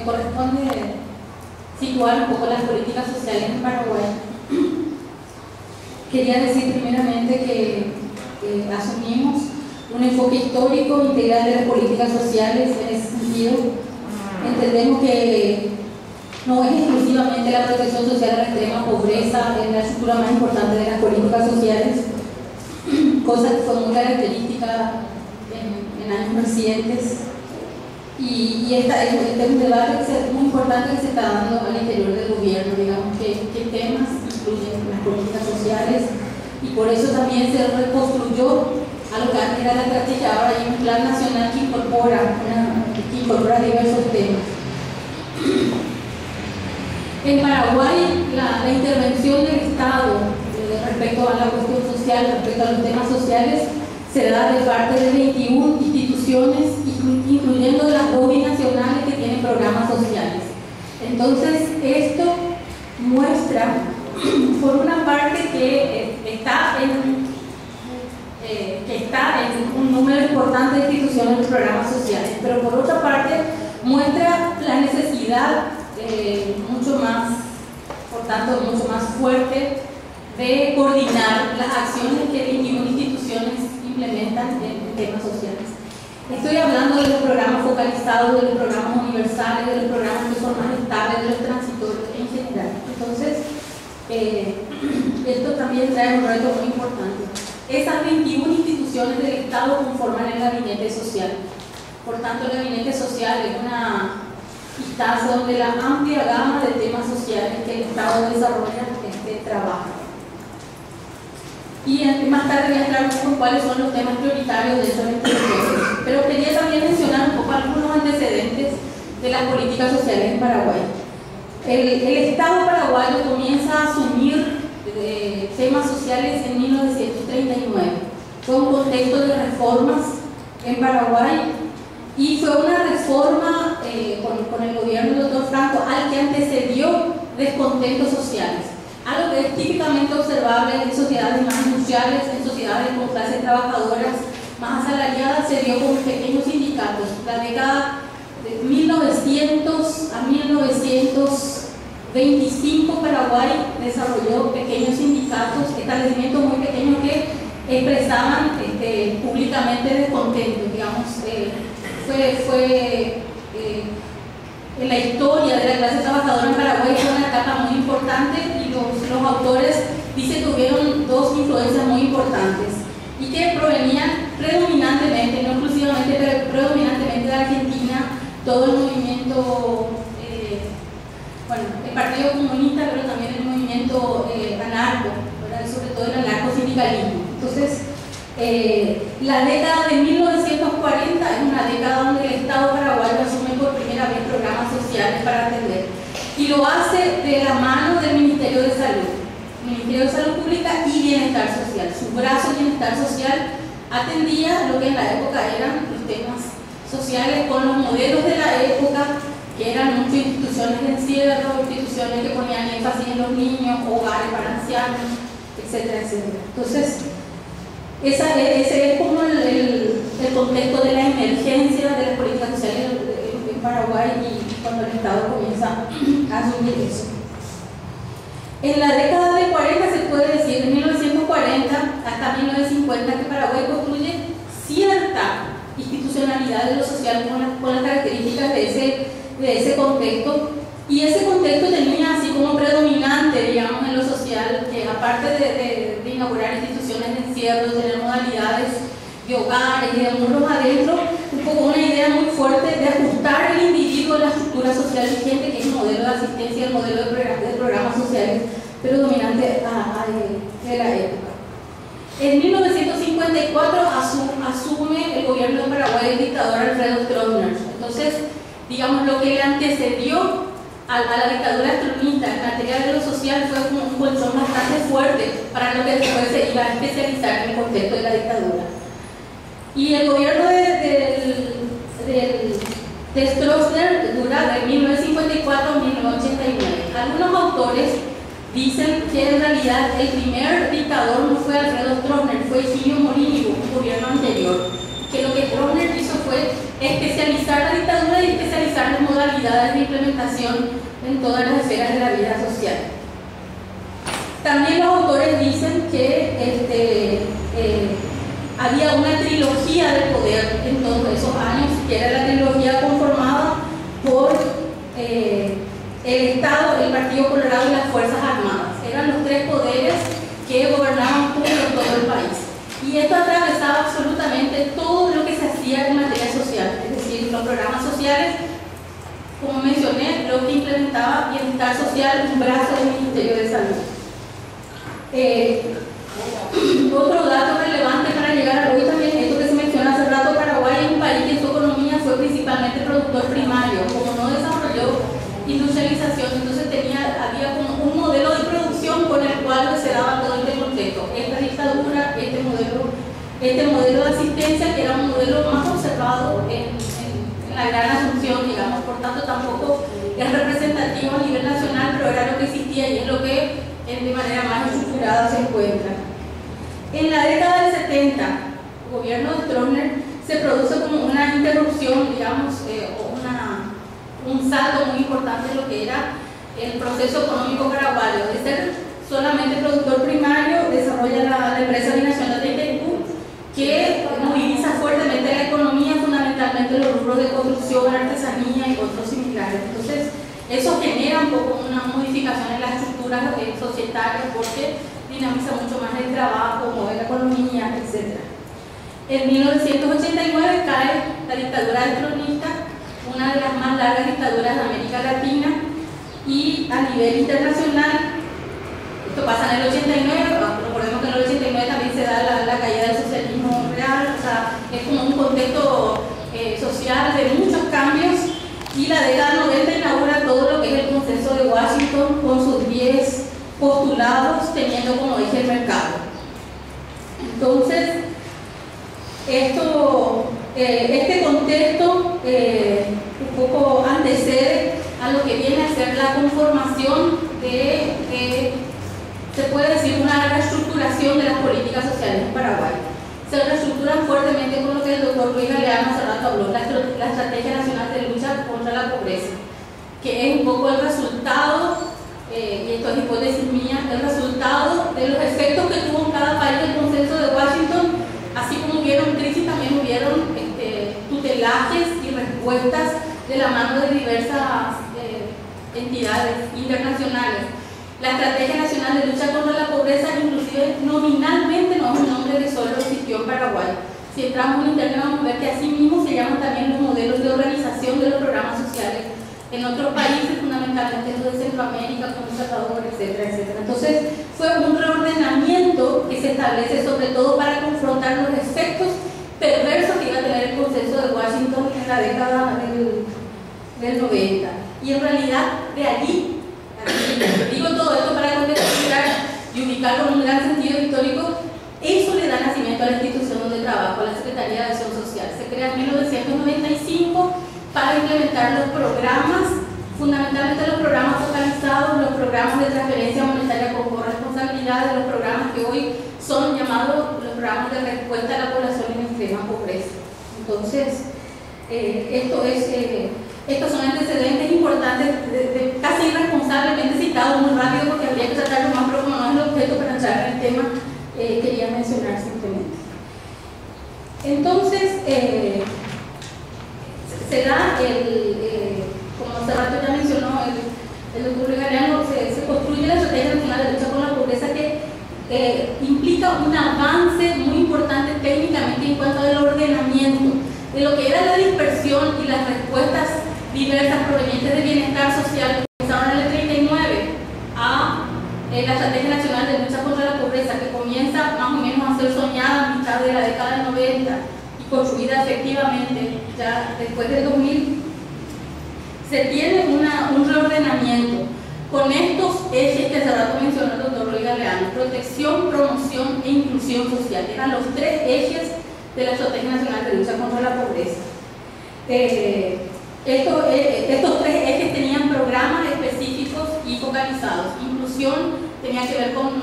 me corresponde situar un poco las políticas sociales en Paraguay. Quería decir primeramente que asumimos un enfoque histórico integral de las políticas sociales. En ese sentido, entendemos que no es exclusivamente la protección social a la extrema pobreza, es la estructura más importante de las políticas sociales, cosa que fue muy característica en años recientes. Y este es un debate muy importante que se está dando al interior del gobierno, digamos, qué temas incluyen las políticas sociales, y por eso también se reconstruyó a lo que antes era la estrategia. Ahora hay un plan nacional que incorpora diversos temas. En Paraguay, la intervención del Estado respecto a la cuestión social, respecto a los temas sociales, se da de parte de 21 instituciones, incluyendo las 2 binacionales que tienen programas sociales. Entonces, esto muestra, por una parte, que está en un número importante de instituciones de programas sociales, pero por otra parte, muestra la necesidad mucho más fuerte de coordinar las acciones que 21 instituciones implementan en temas sociales. Estoy hablando de los programas focalizados, de los programas universales, de los programas que son más estables, de los transitorios en general. Entonces, esto también trae un reto muy importante. Esas 21 instituciones del Estado conforman el gabinete social. Por tanto, el gabinete social es una instancia donde la amplia gama de temas sociales que el Estado desarrolla trabaja. Y más tarde voy a entrar un poco en cuáles son los temas prioritarios de esas instituciones. Pero quería también mencionar un poco algunos antecedentes de las políticas sociales en Paraguay. El Estado paraguayo comienza a asumir temas sociales en 1939. Fue un contexto de reformas en Paraguay y fue una reforma con el gobierno del Dr. Franco al que antecedió descontentos sociales. Algo que es típicamente observable en sociedades más industriales, en sociedades con clases trabajadoras más asalariadas, se dio con pequeños sindicatos. La década de 1900 a 1925 Paraguay desarrolló pequeños sindicatos, establecimientos muy pequeños que expresaban públicamente descontentos. Digamos, en la historia de la clase trabajadora en Paraguay fue una etapa muy importante, y los autores dicen que hubieron 2 influencias muy importantes y que provenían predominantemente, no exclusivamente, pero predominantemente de Argentina. Todo el movimiento, el Partido Comunista, pero también el movimiento anarco, sobre todo el anarcosindicalismo. Entonces, la década de 1940 es una década donde el Estado paraguayo asume por primera vez programas sociales para atender, y lo hace de la mano del Ministerio de Salud, Ministerio de Salud Pública y Bienestar Social. Su brazo Bienestar Social atendía lo que en la época eran los temas sociales con los modelos de la época, que eran muchas instituciones de encierro, instituciones que ponían énfasis en los niños, hogares para ancianos, etcétera, etcétera. Entonces, ese es como el contexto de la emergencia de las políticas sociales en Paraguay, y cuando el Estado comienza a asumir eso. En la década de 40 se puede decir, de 1940 hasta 1950, que Paraguay construye cierta institucionalidad de lo social con las características de ese contexto, y ese contexto tenía así como predominante, digamos, en lo social, que aparte de inaugurar instituciones de encierro, tener modalidades de hogares y de muros adentro, un poco una idea muy fuerte de ajustar el individuo a la estructura social vigente, que es el modelo de asistencia, el modelo de programas sociales predominante de la época. En 1954 asume el gobierno de Paraguay el dictador Alfredo Stroessner. Entonces, digamos, lo que le antecedió a la dictadura stroessnerista en materia de lo social fue como un colchón bastante fuerte para lo que después se iba a especializar en el contexto de la dictadura. Y el gobierno de Stroessner dura de 1954 a 1989. Algunos autores dicen que en realidad el primer dictador no fue Alfredo Stroessner, fue Higinio Morínigo, un gobierno anterior, que lo que Stroessner hizo fue especializar la dictadura y especializar las modalidades de implementación en todas las esferas de la vida social. También los autores dicen que había una trilogía de poder en todos esos años, que era la trilogía conformada por el Estado, el Partido Colorado y las Fuerzas Armadas. Eran los tres poderes que gobernaban todo el país. Y esto atravesaba absolutamente todo lo que se hacía en materia social, es decir, los programas sociales, como mencioné, lo que implementaba Bienestar Social, un brazo del Ministerio de Salud. Otro dato relevante para llegar a hoy también, esto que se menciona hace rato, Paraguay es un país que en su economía fue principalmente productor primario. Como no desarrolló industrialización, entonces había como un modelo de producción con el cual se daba todo este contexto. Esta dictadura, este modelo de asistencia, que era un modelo más observado en la Gran Asunción, digamos, por tanto tampoco es representativo a nivel nacional, pero era lo que existía y es lo que de manera más estructurada se encuentra. En la década del 70, el gobierno de Stroessner se produce como una interrupción, digamos, un salto muy importante de lo que era el proceso económico paraguayo. De ser solamente productor primario, desarrolla la empresa binacional de Itaipú, que moviliza fuertemente la economía, fundamentalmente los rubros de construcción, artesanía y otros similares. Entonces, eso genera un poco una modificación en las estructuras societarias porque dinamiza mucho más el trabajo, mueve la economía, etc. En 1989 cae la dictadura estronista, una de las más largas dictaduras de América Latina, y a nivel internacional, esto pasa en el 89, recordemos que en el 89 también se da la caída del socialismo real, o sea, es como un contexto social de muchos cambios, y la década 90 inaugura todo lo que es el Consenso de Washington con sus 10 postulados, teniendo como eje el mercado. Entonces, este contexto un poco antecede a lo que viene a ser la conformación se puede decir, una reestructuración de las políticas sociales en Paraguay. Se reestructuran fuertemente con lo que el doctor Luis Galeano hace rato habló, la Estrategia Nacional de Lucha contra la Pobreza, que es un poco el resultado, y esto es hipótesis mía, el resultado de los efectos que tuvo en cada país el Consenso de Washington. Así como hubieron crisis, también hubieron tutelajes y respuestas de la mano de diversas entidades internacionales. La Estrategia Nacional de Lucha contra la Pobreza, inclusive nominalmente, no es un nombre que solo existió en Paraguay. Si entramos en internet vamos a ver que así mismo se llaman también los modelos de organización de los programas sociales en otros países, fundamentalmente los de Centroamérica, como El Salvador, etcétera, etcétera. Entonces, fue un reordenamiento que se establece sobre todo para confrontar los efectos perversos que iba a tener el Consenso de Washington en la década del 90. Y en realidad, de allí, digo todo esto para contextualizar y ubicar con un gran sentido histórico, eso le da nacimiento a la institución donde trabajo, a la Secretaría de Acción Social. Se crea en 1995 para implementar los programas, fundamentalmente los programas focalizados, los programas de transferencia monetaria con corresponsabilidad, los programas que hoy son llamados los programas de respuesta a la población en extrema pobreza. Entonces, estos son antecedentes importantes, casi irresponsablemente citados muy rápido porque habría que tratarlo más, pero como no es el objeto para entrar en el tema, quería mencionar simplemente. Entonces, se da como hace rato ya mencionó el doctor Galeano, se construye la Estrategia Nacional de Lucha con la Pobreza, que implica un avance muy importante técnicamente en cuanto al ordenamiento de lo que era la dispersión y las respuestas diversas provenientes de bienestar social que empezaron en el 39 a la Estrategia Nacional de Lucha contra la Pobreza, que comienza más o menos a ser soñada a mitad de la década del 90 y construida efectivamente ya después del 2000. Se tiene un reordenamiento con estos ejes que hace rato mencionó el doctor Luis Galeano: protección, promoción e inclusión social. Eran los tres ejes de la Estrategia Nacional de Lucha contra la Pobreza. Estos tres ejes tenían programas específicos y focalizados. Inclusión tenía que ver con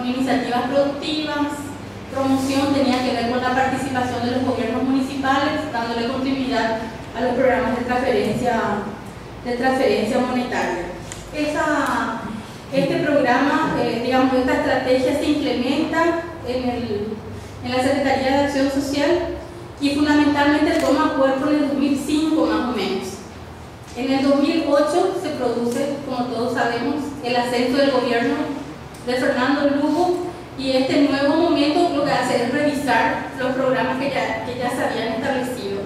iniciativas productivas, promoción tenía que ver con la participación de los gobiernos municipales, dándole continuidad a los programas de transferencia monetaria. Este programa, digamos, esta estrategia se implementa en la Secretaría de Acción Social y fundamentalmente toma cuerpo en el 2005 más o menos. En el 2008 se produce, como todos sabemos, el ascenso del gobierno de Fernando Lugo, y este nuevo momento lo que hace es revisar los programas que ya se habían establecido.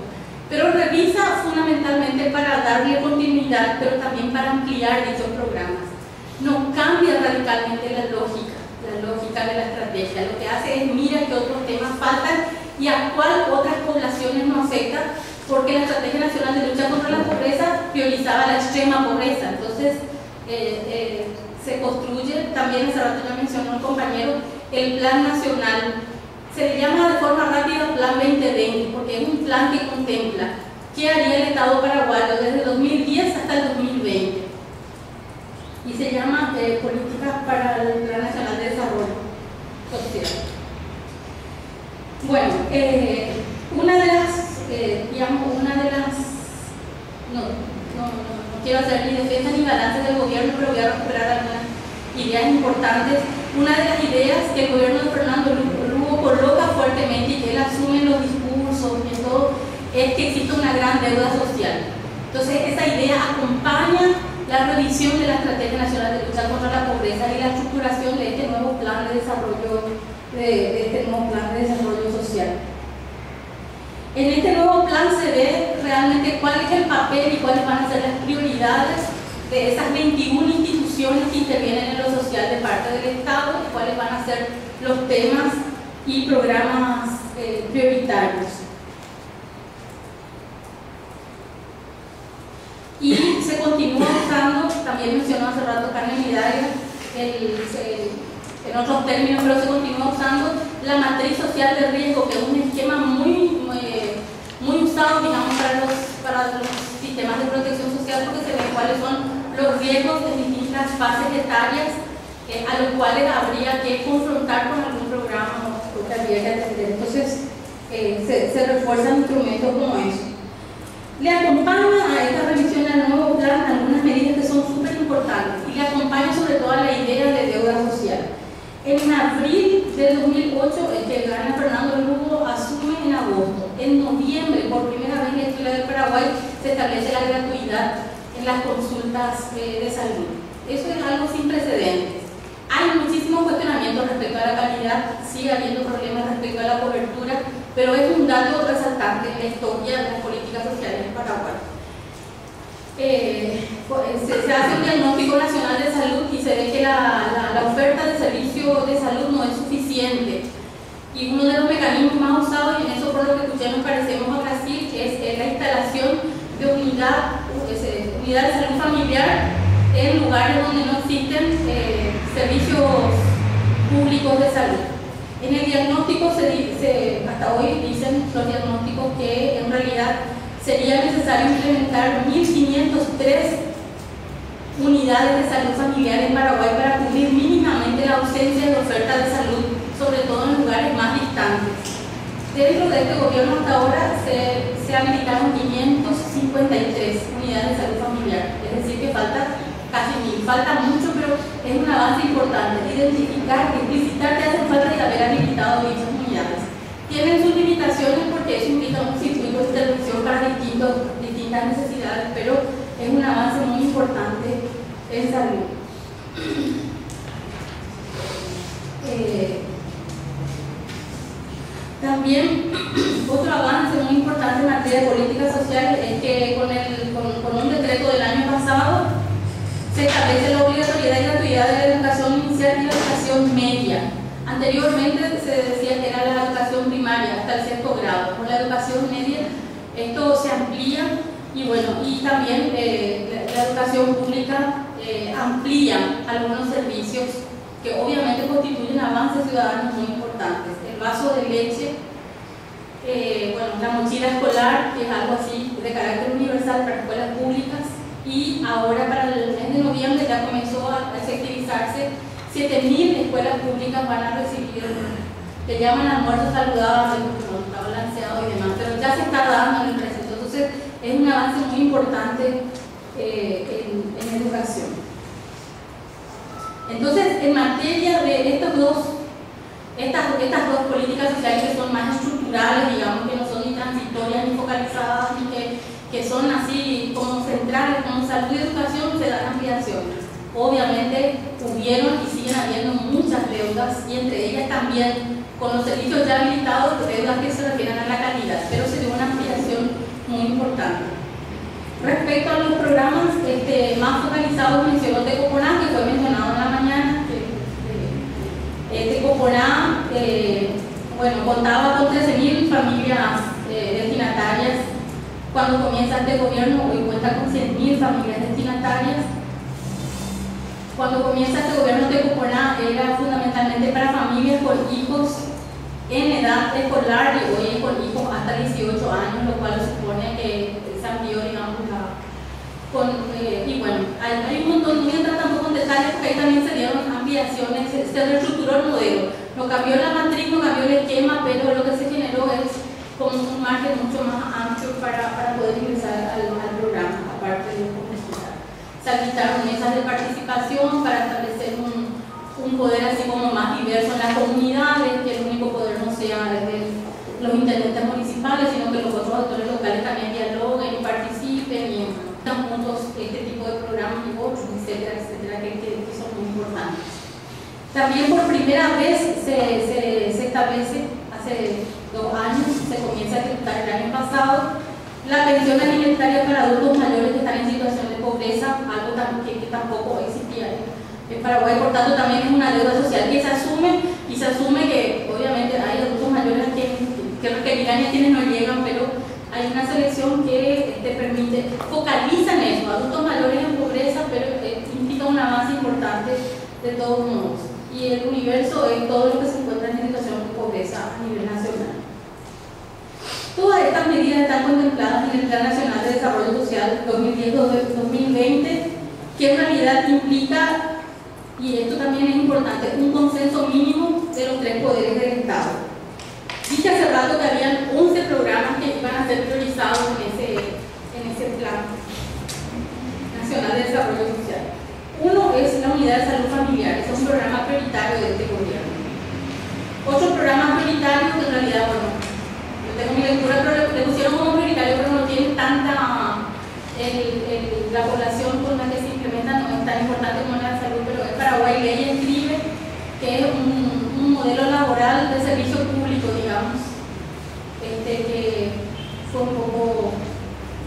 Pero revisa fundamentalmente para darle continuidad, pero también para ampliar dichos programas. No cambia radicalmente la lógica de la estrategia. Lo que hace es mira qué otros temas faltan y a cuál otras poblaciones no afecta, porque la Estrategia Nacional de Lucha contra la Pobreza priorizaba la extrema pobreza. Entonces, se construye, también hace rato ya mencionó el compañero, el Plan Nacional. Se le llama de forma rápida Plan 2020, porque es un plan que contempla qué haría el Estado paraguayo desde el 2010 hasta el 2020. Y se llama Políticas para el Plan Nacional de Desarrollo Social. Bueno, no quiero hacer ni defensa ni balance del gobierno, pero voy a recuperar algunas ideas importantes. Una de las ideas que el gobierno de Fernando Lugo coloca fuertemente y que él asume en los discursos y en todo, es que existe una gran deuda social. Entonces, esa idea acompaña la revisión de la Estrategia Nacional de Lucha contra la Pobreza y la estructuración de este nuevo plan de desarrollo, social. En este nuevo plan se ve realmente cuál es el papel y cuáles van a ser las prioridades de esas 21 instituciones que intervienen en lo social de parte del Estado y cuáles van a ser los temas y programas prioritarios. Y se continúa usando, también mencionó hace rato Carmen Hidaria, en otros términos, pero se continúa usando la matriz social de riesgo, que es un esquema muy usado, digamos, para los sistemas de protección social, porque se ve cuáles son los riesgos de distintas fases etarias a los cuales habría que confrontar con algún programa o que habría que atender. Entonces, se refuerzan instrumentos como eso. Le acompaña a esta revisión al nuevo plan algunas medidas que son súper importantes y le acompaña sobre todo a la idea de deuda social. En abril del 2008, el que gana Fernando Lugo asume en agosto. En noviembre, por primera vez en la historia del Paraguay, se establece la gratuidad en las consultas de salud. Eso es algo sin precedentes. Hay muchísimos cuestionamientos respecto a la calidad, sigue habiendo problemas respecto a la cobertura, pero es un dato resaltante en la historia de las políticas sociales en Paraguay. Se hace un diagnóstico nacional de salud y se ve que la oferta de servicio de salud no es suficiente. Y uno de los mecanismos más usados, y en eso por lo que escuché nos parecemos a Brasil, es la instalación de unidad de salud familiar en lugares donde no existen servicios públicos de salud. En el diagnóstico hasta hoy dicen los diagnósticos que en realidad sería necesario implementar 1.503 unidades de salud familiar en Paraguay para cubrir mínimamente la ausencia de oferta de salud, sobre todo en lugares más distantes. Dentro de este gobierno hasta ahora se habilitaron 553 unidades de salud familiar, es decir que falta casi 1.000, falta mucho, pero es un avance importante. Identificar, explicitar que hacen falta y haber habilitado dichas unidades. Tienen sus limitaciones porque eso implica un circuito de intervención para distintas necesidades, pero es un avance muy importante en salud. También otro avance muy importante en materia de políticas sociales es que con un decreto del año pasado se establece la obligatoriedad y gratuidad de la educación inicial y la educación media. Anteriormente se decía que era la educación primaria hasta el 6º grado. Con la educación media esto se amplía y bueno, y también la educación pública amplía algunos servicios que obviamente constituyen avances ciudadanos muy importantes. El vaso de leche, la mochila escolar, que es algo así de carácter universal para escuelas públicas, y ahora para el mes de noviembre ya comenzó a efectivizarse 7.000 escuelas públicas van a recibir le llaman almuerzo saludable, no está balanceado y demás, pero ya se está dando en el presente. Entonces es un avance muy importante en educación. Entonces, en materia de estas dos políticas sociales que son más estructurales, digamos, que no son ni transitorias ni focalizadas, ni que son así como centrales, como salud y educación, se dan ampliaciones. Obviamente hubieron y siguen habiendo muchas deudas, y entre ellas también con los servicios ya habilitados, deudas que se refieren a la calidad, pero se dio una ampliación muy importante. Respecto a los programas más focalizados, mencionó Tecoponá, que fue mencionado en la mañana. Tecoponá contaba con 13.000 familias destinatarias cuando comienza este gobierno. Hoy cuenta con 100.000 familias destinatarias. Cuando comienza este gobierno, Tecoponá era fundamentalmente para familias con hijos en edad escolar, y hoy con hijos hasta 18 años, lo cual supone que se amplió, digamos, y bueno, hay un montón, no voy a entrar tampoco en detalles, porque ahí también se dieron ampliaciones, se reestructuró el modelo, no cambió la matriz, no cambió el esquema, pero lo que se generó es como un margen mucho más amplio para poder ingresar al programa, aparte de complejidad. Se habilitaron mesas de participación para establecer un poder así como más diverso en las comunidades, que el único poder no sea desde los intendentes municipales, sino que los otros actores locales también dialoguen y participen y están juntos este tipo de programas y otros, etcétera, etcétera, que son muy importantes. También por primera vez se establece, hace 2 años, se comienza a ejecutar el año pasado, la pensión alimentaria para adultos mayores que están en situación de pobreza, algo que tampoco existía en Paraguay. Por tanto, también es una deuda social que se asume, y se asume que obviamente hay adultos mayores que requerirán y a quienes no llegan, pero hay una selección que permite, focaliza en eso, adultos mayores en pobreza, pero implica un avance importante de todos modos. Y el universo es todo lo que se encuentra en situación de pobreza a nivel nacional. Todas estas medidas están contempladas en el Plan Nacional de Desarrollo Social 2010-2020, que en realidad implica, y esto también es importante, un consenso mínimo de los 3 poderes del Estado. Dije hace rato que habían 11 programas que iban a ser priorizados en ese Plan Nacional de Desarrollo Social. Uno es la Unidad de Salud Familiar, es un programa prioritario de este gobierno. Otros programas prioritarios que en realidad, bueno, yo tengo mi lectura, pero le pusieron como prioritario, pero no tienen tanta, la población con la que se implementa no es tan importante como la de salud, pero es Paraguay Ley Escribe, que es un modelo laboral de servicio público, digamos, que fue un poco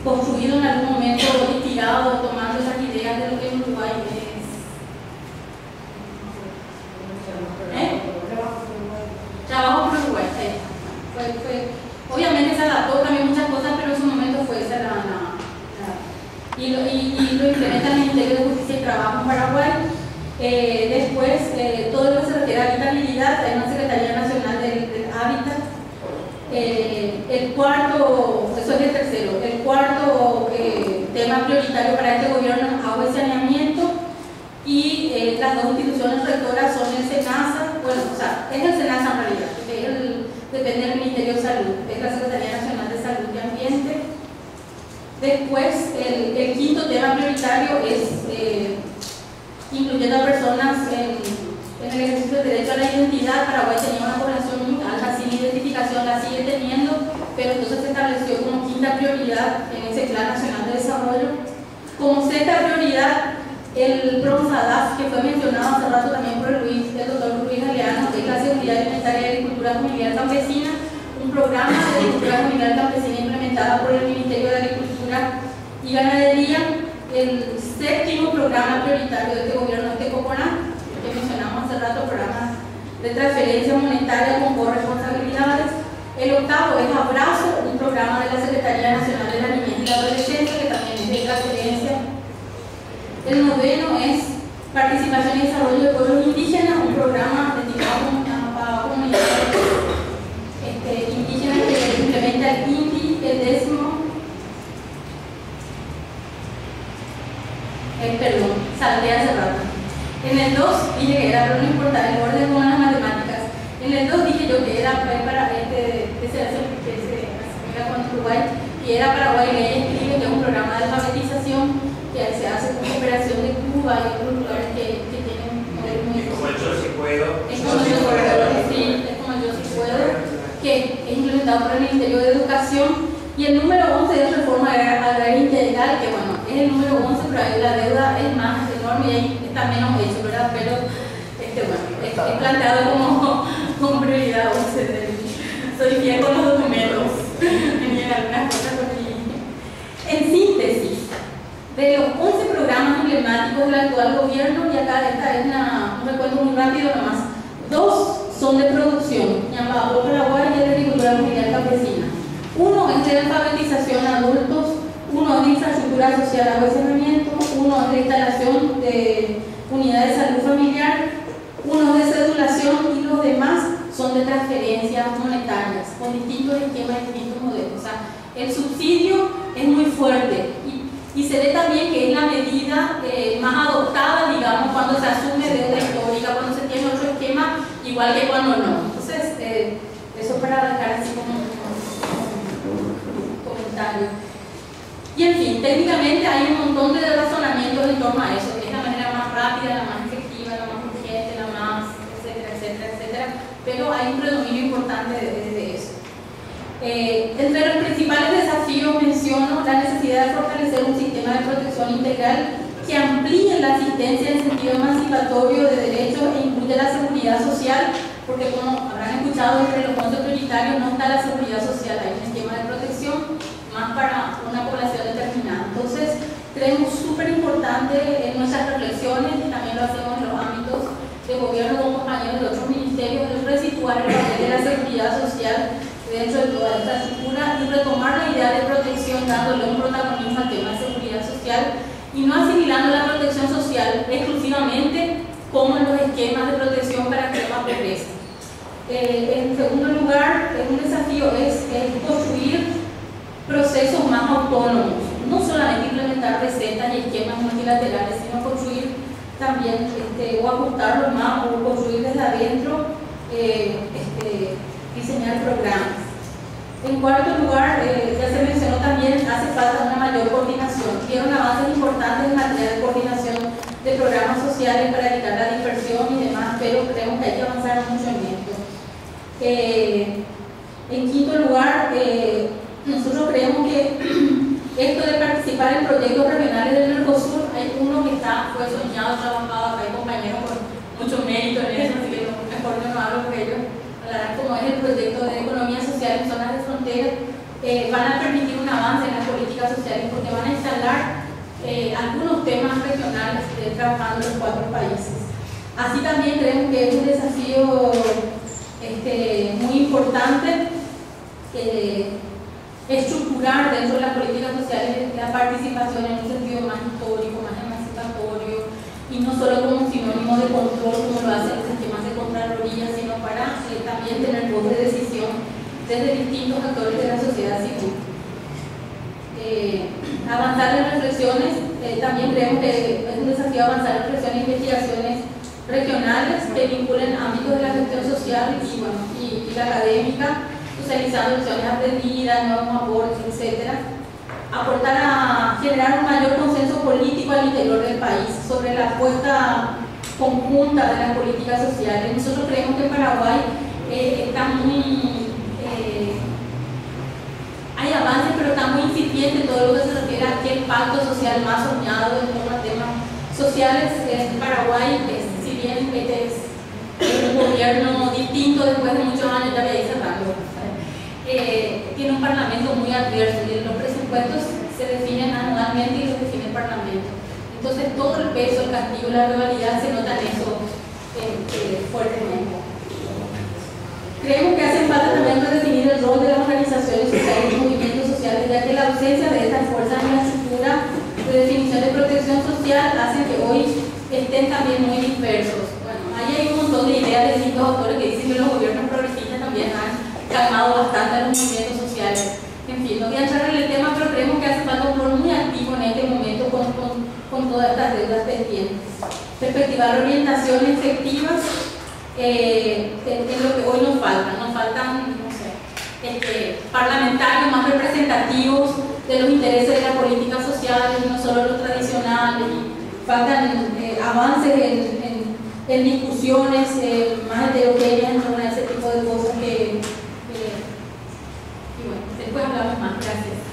construido en algún momento, inspirado, tomando esas ideas de lo que en Uruguay es. Trabajo por Uruguay, obviamente se adaptó también muchas cosas, pero en su momento fue esa y lo implementa el Ministerio de Justicia y Trabajo en Paraguay. Después, todo lo que se refiere a habitabilidad, hay una Secretaría Nacional del Hábitat. El cuarto, eso es el tercero, el cuarto tema prioritario para este gobierno es agua y saneamiento, y las 2 instituciones rectoras son el SENASA, bueno, o sea, es el SENASA en realidad, que depende del Ministerio de Salud, es la Secretaría Nacional de Salud y Ambiente. Después, el quinto tema prioritario es incluyendo a personas en el ejercicio del derecho a la identidad. Paraguay tenía una población muy alta sin identificación, la sigue teniendo, pero entonces se estableció como quinta prioridad en ese Plan Nacional de Desarrollo. Como sexta prioridad, el PRONSADAF, que fue mencionado hace rato también por el doctor Luis Galeano, que es la Seguridad Alimentaria y Agricultura Familiar Campesina, un programa de agricultura familiar campesina implementada por el Ministerio de Agricultura y Ganadería. El séptimo programa prioritario de este gobierno es Tecoponá, que mencionamos hace rato, programa de transferencia monetaria con corresponsabilidades. El octavo es Abrazo, un programa de la Secretaría Nacional de la Niñez y la Adolescencia, que también es de transferencia. El noveno es Participación y Desarrollo de Pueblos Indígenas, un programa dedicado a comunidades indígenas que implementa el INDI. El décimo, salté hace rato. En el 2, dije que era, pero no importa, el orden con las matemáticas. En el 2 dije yo que era para que se con Uruguay, y era Paraguay Ley Escribe, que es un programa de alfabetización que se hace con cooperación de Cuba y otros lugares que tienen muy... Es como el Yo Si Puedo. Es como Yo Si Puedo, sí, es como el Yo Si Puedo, que es implementado por el Ministerio de Educación. Y el número 11 es Reforma Agraria Integral, que bueno, es el número 11, pero ahí la deuda es más enorme y ahí está menos hecho, ¿verdad? Pero bueno, es planteado como prioridad 11. Soy fiel con los documentos. Venían algunas cosas por aquí. En síntesis, de los 11 programas emblemáticos del actual gobierno, y acá esta es un recuento muy rápido nomás, 2 son de producción, llamado Paraguay y el de agricultura familiar campesina. Uno es de alfabetización a adultos, uno es de infraestructura social, agua y saneamiento, uno es de instalación de unidades de salud familiar, uno es de cedulación y los demás son de transferencias monetarias, con distintos esquemas y distintos modelos. O sea, el subsidio es muy fuerte y se ve también que es la medida más adoptada, digamos, cuando se asume deuda histórica, cuando se tiene otro esquema, igual que cuando no. Entonces, eso para dejar así como comentario. Y en fin, técnicamente hay un montón de razonamientos en torno a eso, que es la manera más rápida, la más efectiva, la más urgente, la más, etcétera, etcétera, etcétera, pero hay un predominio importante de eso. Entre los principales desafíos menciono la necesidad de fortalecer un sistema de protección integral que amplíe la asistencia en sentido emancipatorio de derechos e incluya la seguridad social, porque como habrán escuchado, entre los fondos prioritarios no está la seguridad social, hay un esquema de protección más para una población determinada. Entonces, creemos súper importante en nuestras reflexiones, y también lo hacemos en los ámbitos de gobierno con compañeros de otros ministerios, es resituar el papel de la seguridad social dentro de toda esta estructura y retomar la idea de protección dándole un protagonismo al tema de seguridad social y no asimilando la protección social exclusivamente como en los esquemas de protección para extrema pobreza. En segundo lugar, un desafío es construir procesos más autónomos, no solamente implementar recetas y esquemas multilaterales, sino construir también o ajustarlos más o construir desde adentro, diseñar programas. En cuarto lugar, ya se mencionó también, hace falta una mayor coordinación. Vieron avances importantes en materia de coordinación de programas sociales para evitar la dispersión y demás, pero creemos que hay que avanzar mucho en esto. En quinto lugar, nosotros creemos que esto de participar en proyectos regionales del Mercosur, hay uno que fue soñado, trabajado, acá hay compañeros con mucho mérito en eso, así que mejor yo no hablo por ello. Como es el proyecto de economía social en zonas de frontera, van a permitir un avance en las políticas sociales porque van a instalar algunos temas regionales trabajando en los 4 países. Así también creemos que es un desafío muy importante estructurar dentro de las políticas sociales la participación en un sentido más histórico, más emancipatorio y no solo como sinónimo de control como lo hacen los sistemas de contraloría, sino para también tener voz de decisión desde distintos actores de la sociedad civil. Avanzar en reflexiones, también creemos que es un desafío avanzar en reflexiones e investigaciones regionales que vinculen ámbitos de la gestión social y la académica, socializando lecciones aprendidas, nuevos aportes, etc. Aportar a generar un mayor consenso político al interior del país sobre la apuesta conjunta de las políticas sociales. Nosotros creemos que en Paraguay está hay avances, pero está muy incipiente todo lo que se refiere a aquel pacto social más soñado en torno a temas sociales. En Paraguay, si bien es un gobierno distinto después de muchos años, ya voy a ir cerrando, tiene un parlamento muy adverso y los presupuestos se definen anualmente y los define el parlamento. Entonces todo el peso, el castigo, la rivalidad se nota en eso fuertemente. Creemos que hace falta también redefinir el rol de las organizaciones sociales y movimientos sociales, ya que la ausencia de estas fuerzas en la estructura de definición de protección social hace que hoy estén también muy dispersos. Bueno, ahí hay un montón de ideas de distintos autores que dicen que los gobiernos progresistas también han calmado bastante a los movimientos sociales. En fin, no voy a entrar en el tema, pero creemos que hace falta un rol muy activo en este momento con todas estas deudas pendientes. Perspectivar orientaciones efectivas en lo que hoy nos faltan, no sé, parlamentarios más representativos de los intereses de la política social y no solo los tradicionales, y faltan avances en discusiones más heterogéneas en torno a ese tipo de cosas y bueno, después hablamos más. Gracias.